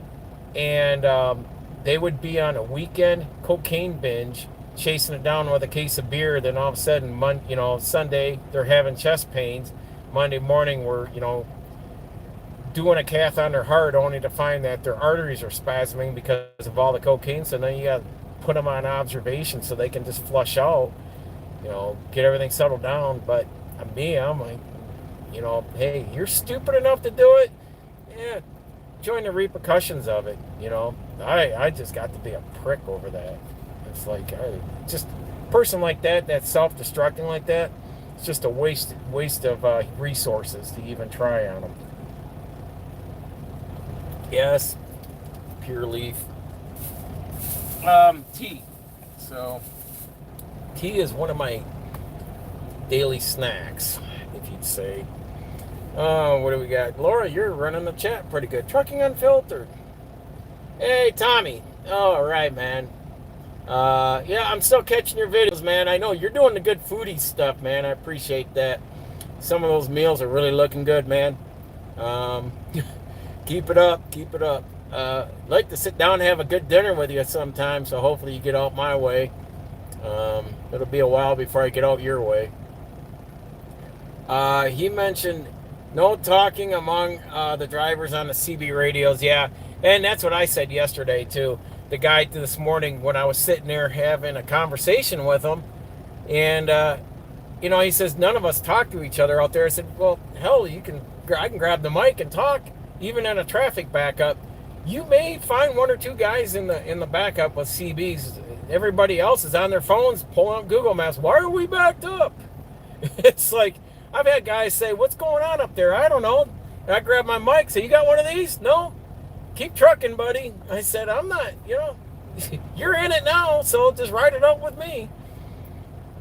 and they would be on a weekend cocaine binge, chasing it down with a case of beer. Then all of a sudden, Sunday they're having chest pains. Monday morning, we're doing a cath on their heart, only to find that their arteries are spasming because of all the cocaine. So then you got to put them on observation so they can just flush out, get everything settled down. But me, I'm like, hey, you're stupid enough to do it. Yeah, join the repercussions of it. I just got to be a prick over that. It's like just a person like that, that's self-destructing like that. It's just a waste of resources to even try on them. Yes, pure leaf. Tea. So tea is one of my daily snacks, if you'd say. What do we got? Laura, you're running the chat pretty good. Trucking Unfiltered. Hey, Tommy. All right, man. Yeah, I'm still catching your videos, man. I know you're doing the good foodie stuff, man. I appreciate that. Some of those meals are really looking good, man. Um, keep it up. Keep it up. Like to sit down and have a good dinner with you sometime, so hopefully you get out my way. It'll be a while before I get out your way. He mentioned no talking among the drivers on the CB radios. Yeah, and that's what I said yesterday, too. The guy this morning, when I was sitting there having a conversation with him, and, he says, none of us talk to each other out there. I said, well, hell, I can grab the mic and talk, even in a traffic backup. You may find one or two guys in the backup with CBs. Everybody else is on their phones pulling up Google Maps. Why are we backed up? It's like, I've had guys say, what's going on up there? I don't know. And I grab my mic, say, you got one of these? No? Keep trucking, buddy. I said, I'm not, you're in it now, so just ride it up with me.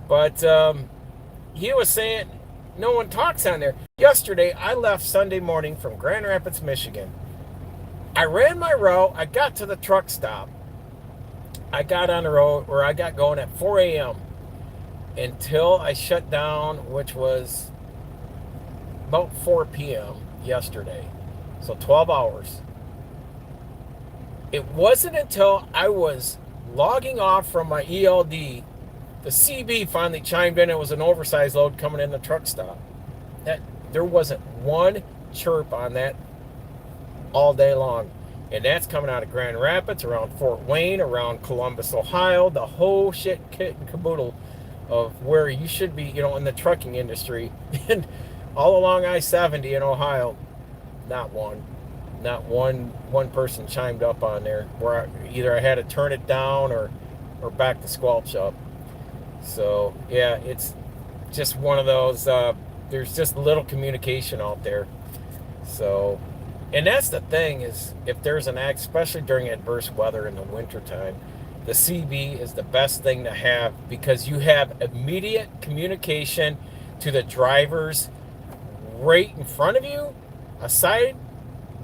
But he was saying, no one talks on there. Yesterday, I left Sunday morning from Grand Rapids, Michigan. I ran my route. I got to the truck stop. I got on the road, or I got going at 4 a.m. until I shut down, which was about 4 p.m. yesterday. So 12 hours. It wasn't until I was logging off from my ELD, the CB finally chimed in. It was an oversized load coming in the truck stop. There wasn't one chirp on that all day long. And that's coming out of Grand Rapids, around Fort Wayne, around Columbus, Ohio, the whole shit kit and caboodle of where you should be, in the trucking industry. And all along I-70 in Ohio, not one person chimed up on there, where either I had to turn it down or back the squelch up. So yeah, it's just one of those, there's just little communication out there. So, and that's the thing, is if there's an act, especially during adverse weather in the wintertime, the CB is the best thing to have, because you have immediate communication to the drivers right in front of you, aside,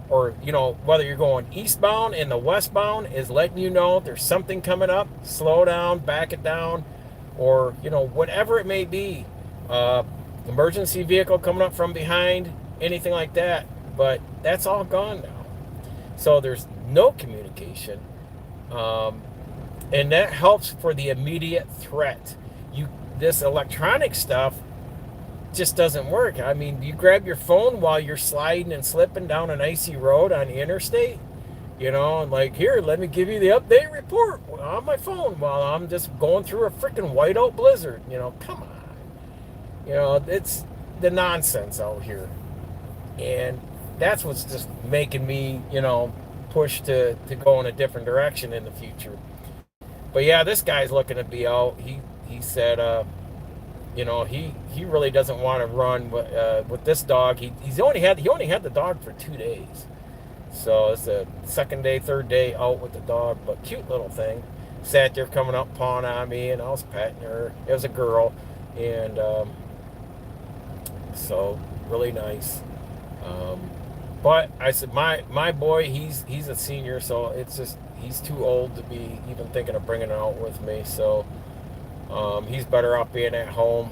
or whether you're going eastbound and the westbound is letting you know there's something coming up, slow down, back it down, or whatever it may be, emergency vehicle coming up from behind, anything like that. But that's all gone now, so there's no communication, and that helps for the immediate threat. This electronic stuff just doesn't work. I mean, you grab your phone while you're sliding and slipping down an icy road on the interstate, and like, here, let me give you the update report on my phone while I'm just going through a freaking whiteout blizzard. Come on. It's the nonsense out here. And that's what's just making me, push to go in a different direction in the future. But yeah, this guy's looking to be out. He said, he really doesn't want to run with this dog. He only had the dog for 2 days, so it's the second day, third day out with the dog. But cute little thing, sat there coming up, pawing on me, and I was petting her. It was a girl, And so really nice. Um, but I said my boy, he's a senior, so it's just he's too old to be even thinking of bringing it out with me. So he's better off being at home.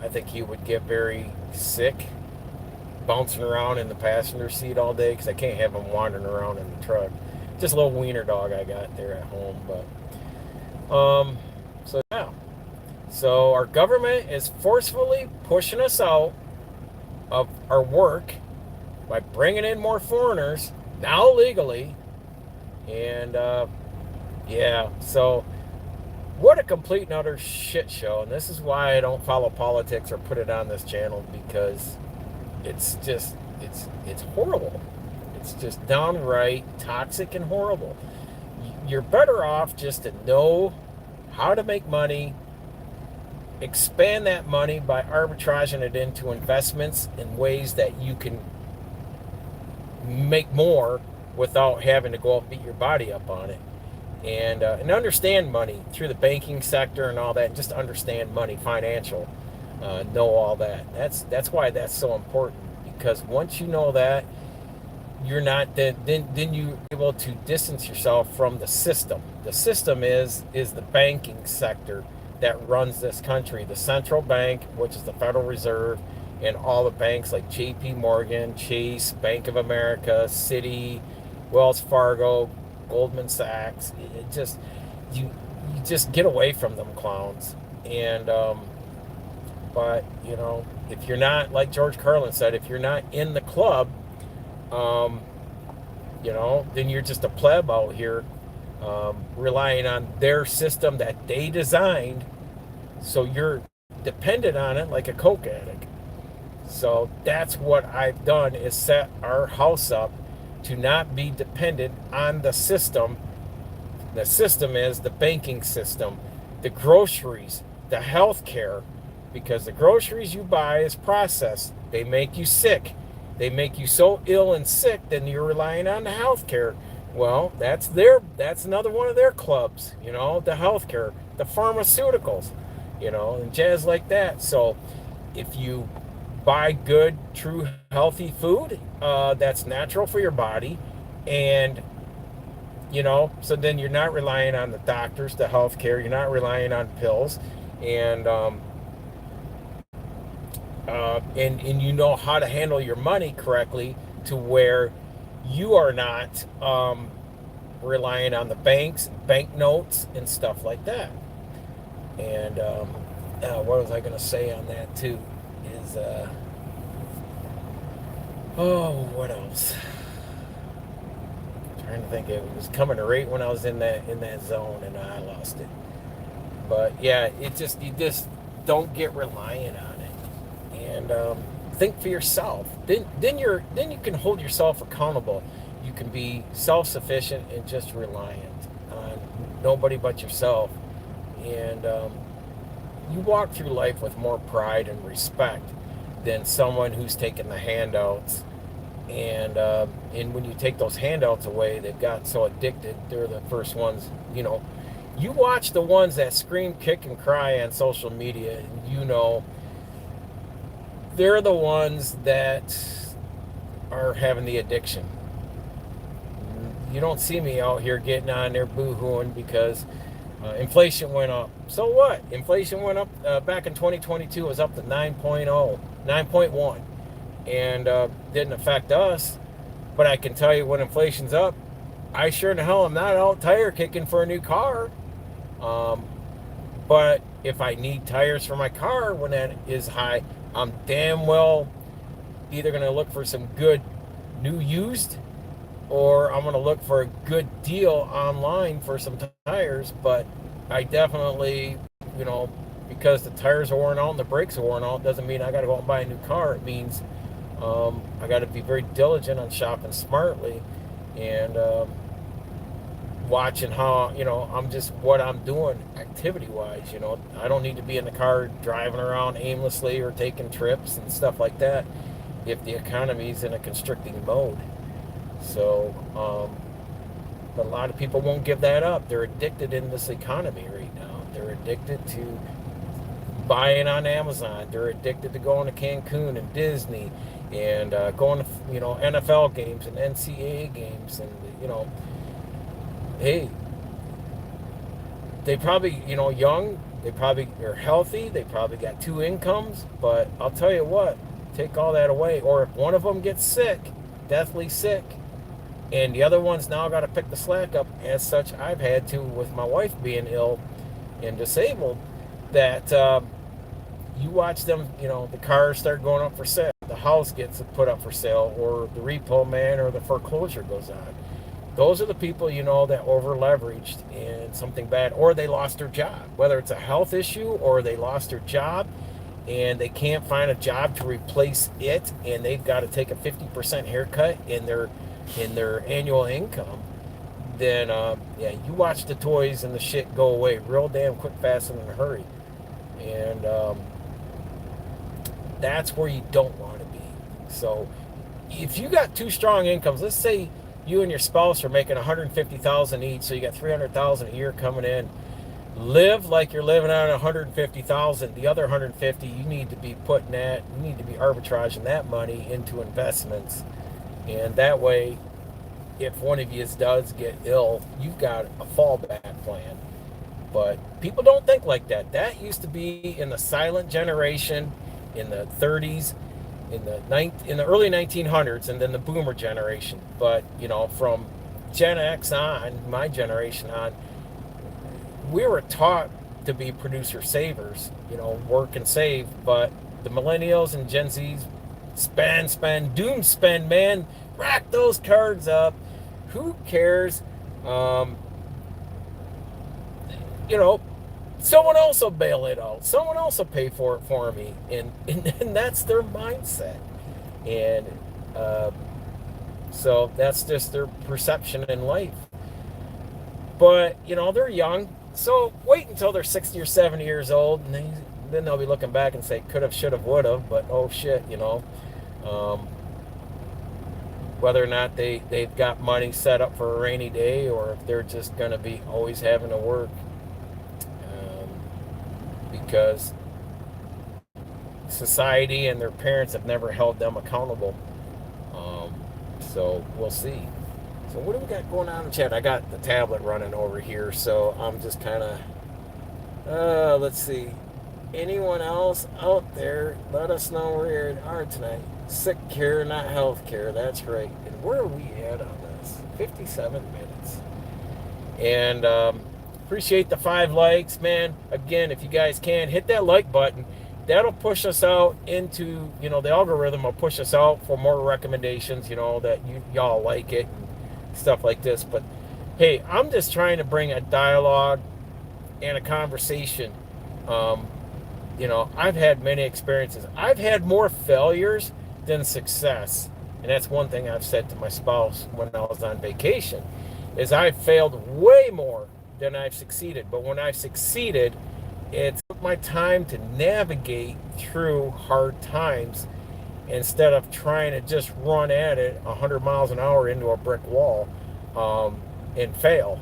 I think he would get very sick bouncing around in the passenger seat all day because I can't have him wandering around in the truck. Just a little wiener dog I got there at home. But so yeah. So our government is forcefully pushing us out of our work by bringing in more foreigners now legally, and yeah. So what a complete and utter shit show. And this is why I don't follow politics or put it on this channel, because it's just it's horrible. It's just downright toxic and horrible. You're better off just to know how to make money, expand that money by arbitraging it into investments in ways that you can make more without having to go out and beat your body up on it. And understand money through the banking sector and all that, and just understand money, financial, know all that. That's why that's so important, because once you know that, you're not then you're able to distance yourself from the system. The system is the banking sector that runs this country. The central bank, which is the Federal Reserve, and all the banks like J.P. Morgan, Chase, Bank of America, Citi, Wells Fargo, Goldman Sachs. It just you just get away from them clowns. And but if you're not, like George Carlin said, if you're not in the club, um, then you're just a pleb out here, relying on their system that they designed. So you're dependent on it like a coke addict. So that's what I've done, is set our house up to not be dependent on the system. The system is the banking system, the groceries, the health care, because the groceries you buy is processed. They make you sick. They make you so ill and sick, then you're relying on the health care. Well, that's another one of their clubs, the health care, the pharmaceuticals, and jazz like that. So if you buy good, true, healthy food that's natural for your body, and so then you're not relying on the doctors, the health care, you're not relying on pills, and and you know how to handle your money correctly, to where you are not relying on the banks, banknotes, and stuff like that. And what was I going to say on that too? Is what else? I'm trying to think. It was coming right when I was in that zone, and I lost it. But yeah, you just don't get reliant on it, and think for yourself. Then you can hold yourself accountable. You can be self-sufficient and just reliant on nobody but yourself, and you walk through life with more pride and respect than someone who's taking the handouts. And when you take those handouts away, they've gotten so addicted. They're the first ones. You watch the ones that scream, kick, and cry on social media, and they're the ones that are having the addiction. You don't see me out here getting on there boo-hooing because inflation went up. So what? Inflation went up back in 2022. It was up to 9.0, 9.1, and didn't affect us. But I can tell you, when inflation's up, I sure in the hell am not out tire kicking for a new car. But if I need tires for my car when that is high, I'm damn well either going to look for some good new used, or I'm going to look for a good deal online for some tires. But I definitely, because the tires are worn out and the brakes are worn out, doesn't mean I got to go out and buy a new car. It means I got to be very diligent on shopping smartly, and watching how, I'm just what I'm doing activity wise. I don't need to be in the car driving around aimlessly or taking trips and stuff like that if the economy is in a constricting mode. So but a lot of people won't give that up. They're addicted in this economy right now. They're addicted to buying on Amazon. They're addicted to going to Cancun and Disney and going to NFL games and NCAA games, and hey, they probably young. They probably are healthy. They probably got two incomes. But I'll tell you what, take all that away. Or if one of them gets sick, deathly sick, and the other one's now got to pick the slack up. As such, I've had to with my wife being ill and disabled. That you watch them, the cars start going up for sale, the house gets put up for sale, or the repo man or the foreclosure goes on. Those are the people that over leveraged and something bad, or they lost their job, whether it's a health issue or they lost their job and they can't find a job to replace it, and they've got to take a 50% haircut in their annual income. Then yeah, you watch the toys and the shit go away real damn quick, fast, and in a hurry. And that's where you don't want to be. So if you got two strong incomes, let's say you and your spouse are making 150,000 each, so you got 300,000 a year coming in. Live like you're living on 150,000. The other 150, you need to be arbitraging that money into investments, and that way, if one of you does get ill, you've got a fallback plan. But people don't think like that. That used to be in the silent generation, in the 30s, in the early 1900s, and then the boomer generation. But from Gen X on, my generation on, we were taught to be producer savers, work and save. But the millennials and Gen Zs doom spend, man. Rack those cards up. Who cares? Someone else will bail it out. Someone else will pay for it for me. And that's their mindset. And so that's just their perception in life. But, they're young. So wait until they're 60 or 70 years old, and then they'll be looking back and say, could have, should have, would have, but oh shit, whether or not they've got money set up for a rainy day, or if they're just going to be always having to work, because society and their parents have never held them accountable. So we'll see. So what do we got going on in the chat? I got the tablet running over here, so I'm just kind of, let's see. Anyone else out there, let us know where you are tonight. Sick care, not health care. That's right. And where are we at on this? 57 minutes. And appreciate the 5 likes, man. Again, if you guys can, hit that like button. That'll push us out into, the algorithm will push us out for more recommendations, that y'all like it and stuff like this. But hey, I'm just trying to bring a dialogue and a conversation. I've had many experiences. I've had more failures than success. And that's one thing I've said to my spouse when I was on vacation, is I've failed way more than I've succeeded. But when I've succeeded, it took my time to navigate through hard times instead of trying to just run at it 100 miles an hour into a brick wall and fail.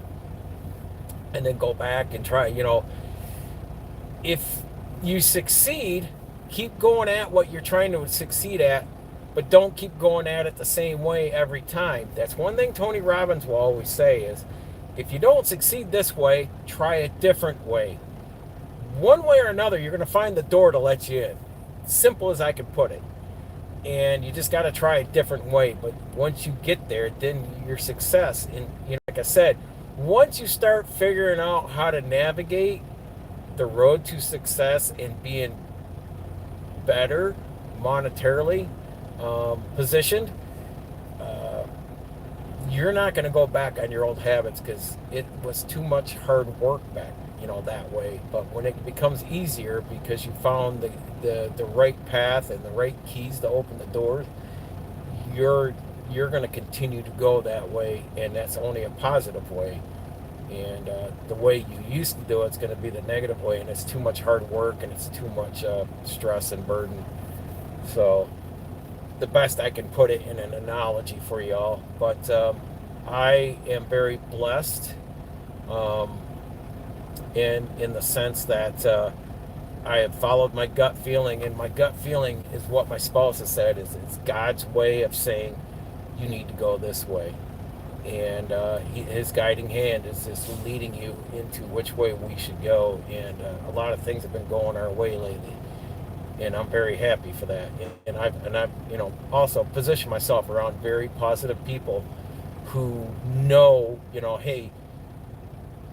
And then go back and try, if you succeed, keep going at what you're trying to succeed at, but don't keep going at it the same way every time. That's one thing Tony Robbins will always say is, if you don't succeed this way, try a different way. One way or another, you're going to find the door to let you in. Simple as I can put it. And you just got to try a different way. But once you get there, then your success. And like I said, once you start figuring out how to navigate the road to success and being better monetarily positioned, you're not going to go back on your old habits, because it was too much hard work back that way. But when it becomes easier because you found the right path and the right keys to open the doors, you're going to continue to go that way, and that's only a positive way. And the way you used to do it's going to be the negative way, and it's too much hard work, and it's too much stress and burden. So the best I can put it in an analogy for y'all. But I am very blessed in the sense that I have followed my gut feeling, and my gut feeling is what my spouse has said is it's God's way of saying you need to go this way, and his guiding hand is just leading you into which way we should go. And a lot of things have been going our way lately, and I'm very happy for that. And I've also positioned myself around very positive people who know, hey,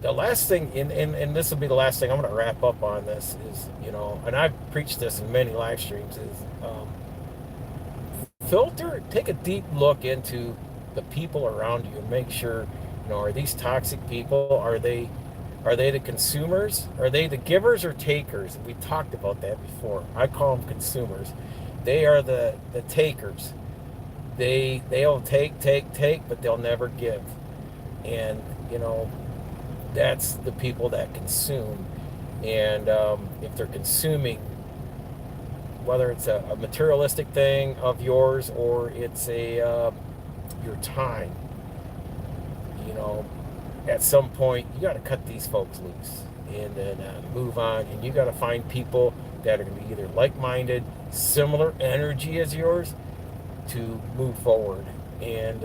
the last thing, and this will be the last thing I'm going to wrap up on this is, and I've preached this in many live streams, is take a deep look into the people around you and make sure, are these toxic people? Are they the consumers? Are they the givers or takers? We talked about that before. I call them consumers. They are the takers. They'll take, but they'll never give. And that's the people that consume. And if they're consuming, whether it's a materialistic thing of yours or it's your time, at some point you got to cut these folks loose and then move on. And you got to find people that are going to be either like-minded, similar energy as yours, to move forward and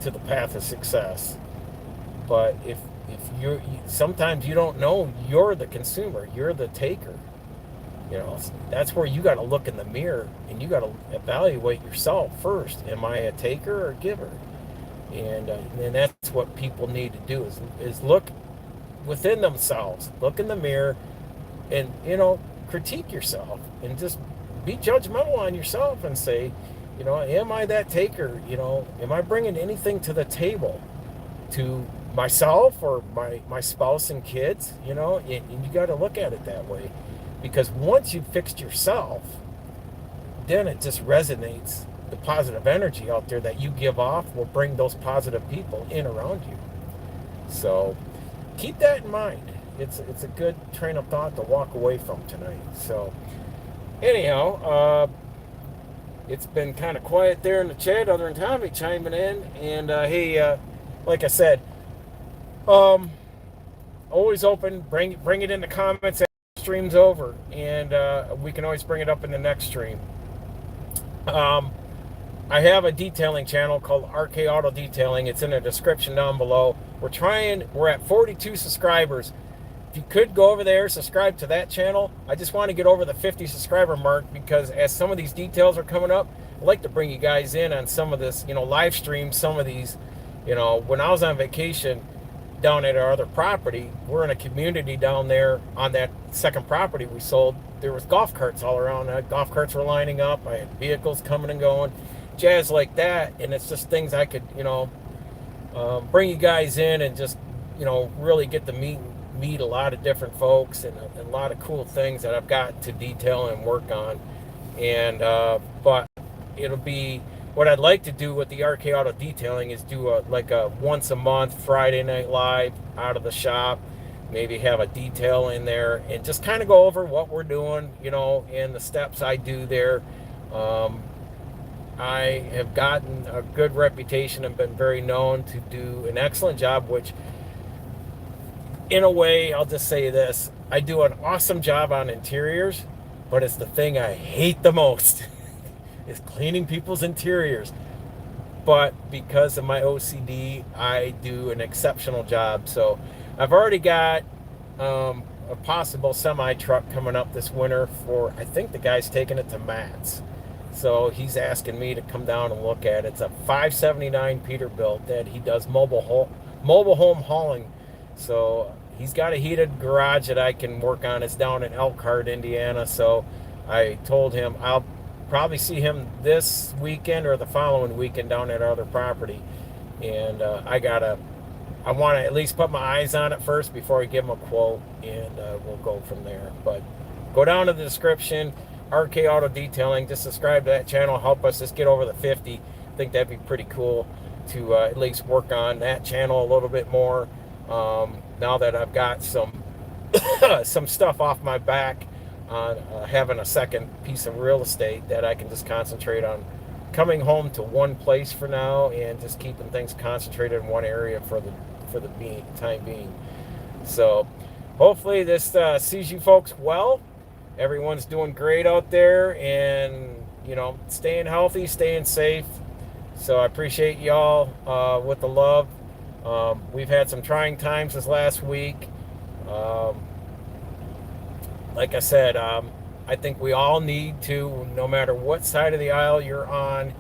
to the path of success. But if sometimes you don't know you're the consumer, you're the taker. That's where you got to look in the mirror and you got to evaluate yourself first. Am I a taker or a giver? And that's what people need to do is look within themselves, look in the mirror, and critique yourself and just be judgmental on yourself and say, am I that taker? Am I bringing anything to the table to myself or my spouse and kids? And you got to look at it that way, because once you've fixed yourself, then it just resonates. The positive energy out there that you give off will bring those positive people in around you. So keep that in mind. It's a good train of thought to walk away from tonight. So anyhow, it's been kind of quiet there in the chat other than Tommy chiming in. And hey, like I said, always open. Bring it in the comments as the stream's over, and we can always bring it up in the next stream. I have a detailing channel called RK Auto Detailing. It's in the description down below. We're at 42 subscribers. If you could go over there, subscribe to that channel. I just want to get over the 50 subscriber mark, because as some of these details are coming up, I'd like to bring you guys in on some of this, live stream some of these. When I was on vacation down at our other property, we're in a community down there on that second property we sold. There was golf carts all around. Golf carts were lining up. I had vehicles coming and going, jazz like that. And it's just things I could, bring you guys in and just, really get to meet a lot of different folks and a lot of cool things that I've got to detail and work on. And but it'll be, what I'd like to do with the RK Auto Detailing is do a once a month Friday night live out of the shop, maybe have a detail in there and just kind of go over what we're doing, and the steps I do there. I have gotten a good reputation and been very known to do an excellent job, which in a way, I'll just say this, I do an awesome job on interiors, but it's the thing I hate the most is cleaning people's interiors. But because of my OCD, I do an exceptional job. So I've already got a possible semi truck coming up this winter for, I think the guy's taking it to Matt's. So he's asking me to come down and look at it. It's a 579 Peterbilt that he does mobile home hauling. So he's got a heated garage that I can work on. It's down in Elkhart, Indiana. So I told him I'll probably see him this weekend or the following weekend down at our other property. And I want to at least put my eyes on it first before I give him a quote, and we'll go from there. But go down to the description, RK Auto Detailing, just subscribe to that channel, help us just get over the 50. I think that'd be pretty cool to at least work on that channel a little bit more. Now that I've got some some stuff off my back on having a second piece of real estate that I can just concentrate on coming home to one place for now and just keeping things concentrated in one area for the time being. So hopefully this sees you folks well. everyone's doing great out there, and staying healthy, staying safe. So I appreciate y'all with the love. We've had some trying times this last week. Um, like I said, I think we all need to, no matter what side of the aisle you're on,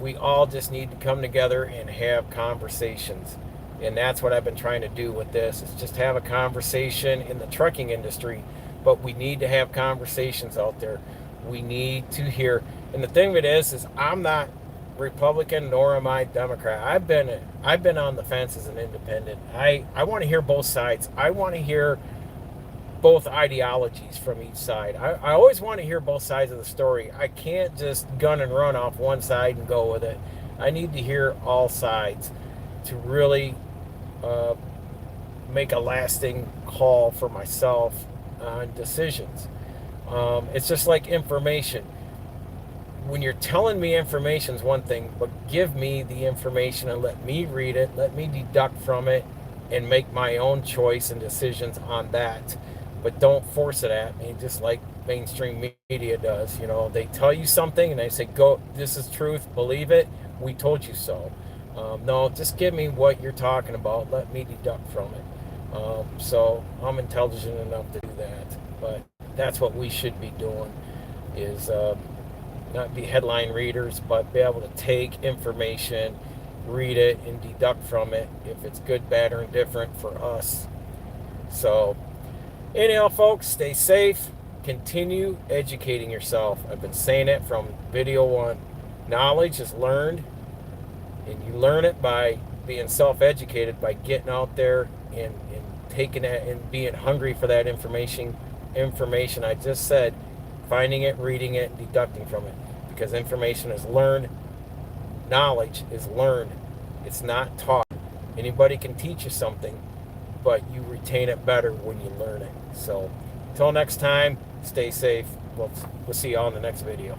we all just need to come together and have conversations. And that's what I've been trying to do with this, is just have a conversation in the trucking industry. But we need to have conversations out there. We need to hear. And the thing of it is I'm not Republican nor am I Democrat. I've been on the fence as an independent. I want to hear both sides. I want to hear both ideologies from each side. I always want to hear both sides of the story. I can't just gun and run off one side and go with it. I need to hear all sides to really uh, make a lasting call for myself on decisions. It's just like information. When you're telling me information is one thing, but give me the information and let me read it, let me deduct from it, and make my own choice and decisions on that. But don't force it at me, just like mainstream media does. They tell you something and they say, "Go, this is truth, believe it. We told you so." No, just give me what you're talking about. Let me deduct from it. So I'm intelligent enough to do that. But that's what we should be doing, is not be headline readers, but be able to take information, read it, and deduct from it if it's good, bad, or indifferent for us. So anyhow, folks, stay safe. Continue educating yourself. I've been saying it from video one. Knowledge is learned, and you learn it by being self-educated, by getting out there and taking it and being hungry for that information I just said, finding it, reading it, and deducting from it. Because information is learned, knowledge is learned. It's not taught. Anybody can teach you something, but you retain it better when you learn it. So until next time, stay safe. We'll see you all in the next video.